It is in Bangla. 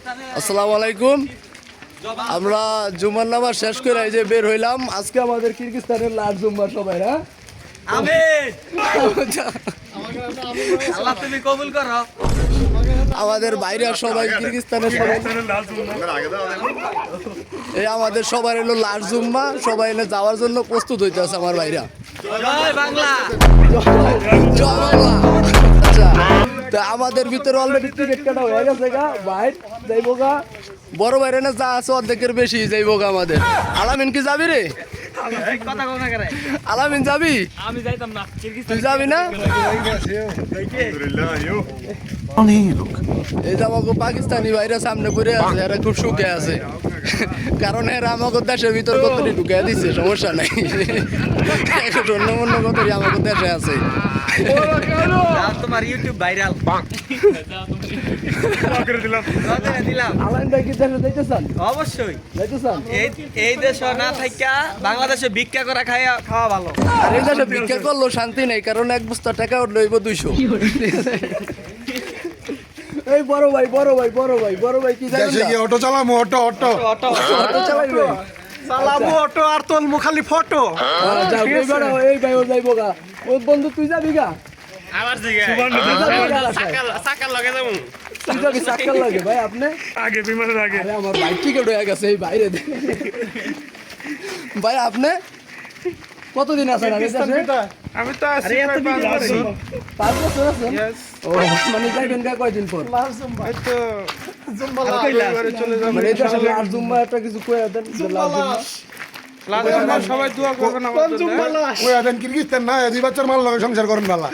আসসালামু আলাইকুম। আমরা জুমার নামাজ শেষ করে এই যে বের হইলাম। আজকে আমাদের কিরগিজস্তানের লাস্ট জুম্মা সবাই, হ্যাঁ আমিন। আল্লাহ তুমি কবুল করো। আমাদের বাইরে সবাই কিরগিজস্তানের সবাই এই আমাদের সবার এলো লাস্ট জুম্মা, সবাই এনে যাওয়ার জন্য প্রস্তুত হইতেছে। আমার বাইরা জয় বাংলা। জয় বাংলা। আচ্ছা, তো আমাদের ভিতরে অলরেডি টিকিট কাটা হয়ে গেছে গা, বাইর যাইবো গা। বড় বাইরে না যা আছে অর্ধেকের বেশি যাইবো গা আমাদের। আলামিন কি যাবি রে? কথা কও না করে। আলামিন যাবি? আমি যাইতাম না। তুই যাবি না? এই যে আমাকে পাকিস্তানি ভাইরা সামনে পড়ে আছে, এরা খুব সুখে আছে, কারণ এরা আমাকে দেশের ভিতর কত ঢুকে দিচ্ছে, সমস্যা নাই। অন্য অন্য কত আমাকে দেশে আছে। তোমার ইউটিউব ভাইরাল দিলাম। আলাইন ভাই কি দেশে যাইতে চান? অবশ্যই যাইতে চান? এই দেশ না থাইকা বাংলাদেশে ভিক্ষা করে খাওয়া ভালো। আর এই দেশে ভিক্ষা করলেও শান্তি নেই, কারণ এক বস্তা টাকা লইব 200। এই বড় ভাই কি জানেন? অটো চালামু অটো অটো চালাইবে? চালামু অটো আর তোলমু খালি ফটো। যাও, এই ভাই ও যাইবো গা। ও বন্ধু তুই যাবি গা? আবার জিগা সাকাল লগে যাবো। তুই যাবি সাক্কার লাগে ভাই? আপনি আগে বিমানের আগে আরে আমার বাইক টিকেট হয়ে গেছে এই বাইরে। ভাই আপনি কতদিন আছেন আগে দেশে? আমি তো আছি 5 বছর আছেন? ও মানে যাইবেন গা কয়দিন পর? এই তো জুম্বালা চলে যাব। মানে এই দেশে লাস্ট জুম্মা একটা কিছু কইয়া দেন। জুম্বালা সবাই দোয়া করবেন আমার জন্য। জুম্বালা ওই আদেন কিরগিজস্তান না, দুই বাচ্চার মাল লগে সংসার করেন বালা।